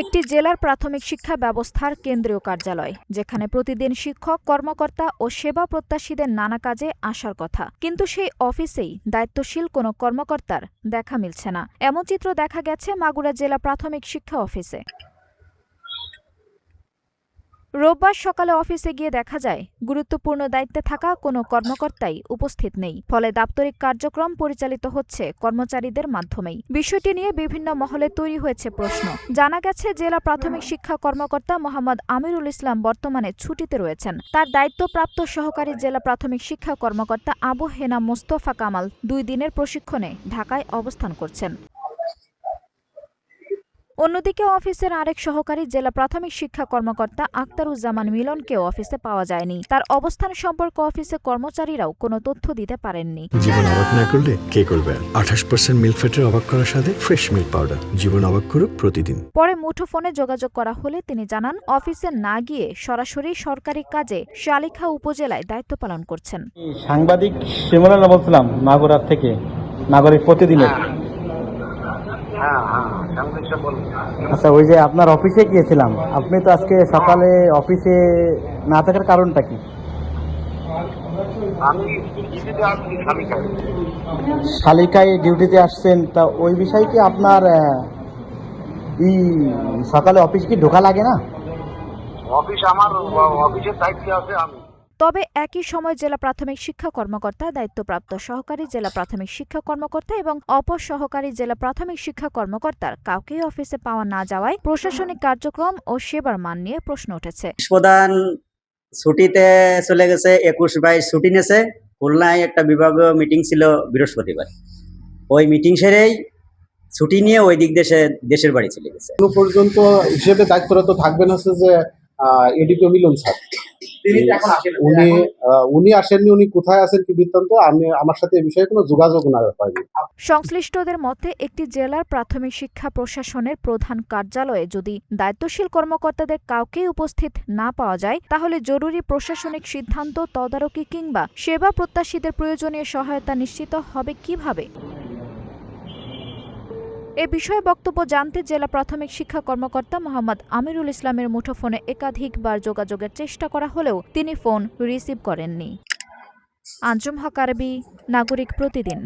একটি জেলার প্রাথমিক শিক্ষা ব্যবস্থার কেন্দ্রীয় কার্যালয়, যেখানে প্রতিদিন শিক্ষক, কর্মকর্তা ও সেবা প্রত্যাশীদের নানা কাজে আসার কথা, কিন্তু সেই অফিসেই দায়িত্বশীল কোনো কর্মকর্তার দেখা মিলছে না। এমন চিত্র দেখা গেছে মাগুরা জেলা প্রাথমিক শিক্ষা অফিসে। রোববার সকালে অফিসে গিয়ে দেখা যায় গুরুত্বপূর্ণ দায়িত্বে থাকা কোনো কর্মকর্তাই উপস্থিত নেই। ফলে দাপ্তরিক কার্যক্রম পরিচালিত হচ্ছে কর্মচারীদের মাধ্যমেই। বিষয়টি নিয়ে বিভিন্ন মহলে তৈরি হয়েছে প্রশ্ন। জানা গেছে জেলা প্রাথমিক শিক্ষা কর্মকর্তা মোহাম্মদ আমিরুল ইসলাম বর্তমানে ছুটিতে রয়েছেন। তার দায়িত্বপ্রাপ্ত সহকারী জেলা প্রাথমিক শিক্ষা কর্মকর্তা আবু হেনা মোস্তফা কামাল 2 দিনের প্রশিক্ষণে ঢাকায় অবস্থান করছেন। অন্যদিকে অফিসের আরেক সহকারী জেলা প্রাথমিক শিক্ষা কর্মকর্তা আক্তারুজ্জামান মিলনকেও অফিসে পাওয়া যায়নি। তার অবস্থান সম্পর্কে অফিসে কর্মচারীরাও কোনো তথ্য দিতে পারেননি। জীবন অবাক না করলে কে করবে? 28% মিল্ক ফ্যাটের অবাক করার সাথে ফ্রেশ মিল্ক পাউডার। জীবন অবাক করুক প্রতিদিন। পরে মুঠোফোনে যোগাযোগ করা হলে তিনি জানান, অফিসে না গিয়ে সরাসরি সরকারি কাজে শালিখা উপজেলায় দায়িত্ব পালন করছেন। সাংবাদিক শিমুল্লাহ বলছিলাম মাগুরার থেকে, নাগরিক প্রতিদিনের। আচ্ছা, ওই যে আপনার অফিসে গিয়েছিলাম, আপনি তো আজকে সকালে অফিসে না থাকার কারণটা কি? শালিকায় ডিউটিতে আসছেন, তা ওই বিষয়ে কি আপনার সকালে অফিস কি ঢোকা লাগে না? আমার অফিসের দায়িত্বে আছে আমি। তবে একই সময় জেলা প্রাথমিক শিক্ষা কর্মকর্তা, দায়িত্বপ্রাপ্ত সহকারী জেলা প্রাথমিক শিক্ষা কর্মকর্তা এবং অপর সহকারী জেলা প্রাথমিক শিক্ষা কর্মকর্তার কাউকেই অফিসে পাওয়া না যাওয়ায় প্রশাসনিক কার্যক্রম ও সেবার মান নিয়ে প্রশ্ন উঠেছে। প্রধান ছুটিতে চলে গেছে, 21-22 ছুটি নেছে। খুলনায় একটা বিভাগীয় মিটিং ছিল বৃহস্পতিবার, ওই মিটিং সেরেই ছুটি নিয়ে ওই দিক দেশের বাড়ি চলে গেছে। পর্যন্ত হিসেবে দায়িত্বরত থাকবেন হচ্ছে যে এডিটো মিলন স্যার। উনি আসেননি, উনি কোথায় আছেন কি বৃত্তান্ত আমার সাথে এই বিষয়ে কোনো যোগাযোগ না হয়নি। সংশ্লিষ্টদের মতে, একটি জেলার প্রাথমিক শিক্ষা প্রশাসনের প্রধান কার্যালয়ে যদি দায়িত্বশীল কর্মকর্তাদের কাউকেই উপস্থিত না পাওয়া যায়, তাহলে জরুরি প্রশাসনিক সিদ্ধান্ত, তদারকি কিংবা সেবা প্রত্যাশীদের প্রয়োজনীয় সহায়তা নিশ্চিত হবে কিভাবে? এ বিষয়ে বক্তব্য জানতে জেলা প্রাথমিক শিক্ষা কর্মকর্তা মোহাম্মদ আমিরুল ইসলামের মুঠোফোনে একাধিকবার যোগাযোগের চেষ্টা করা হলেও তিনি ফোন রিসিভ করেননি। আঞ্জুম হক আরবি, নাগরিক প্রতিদিন।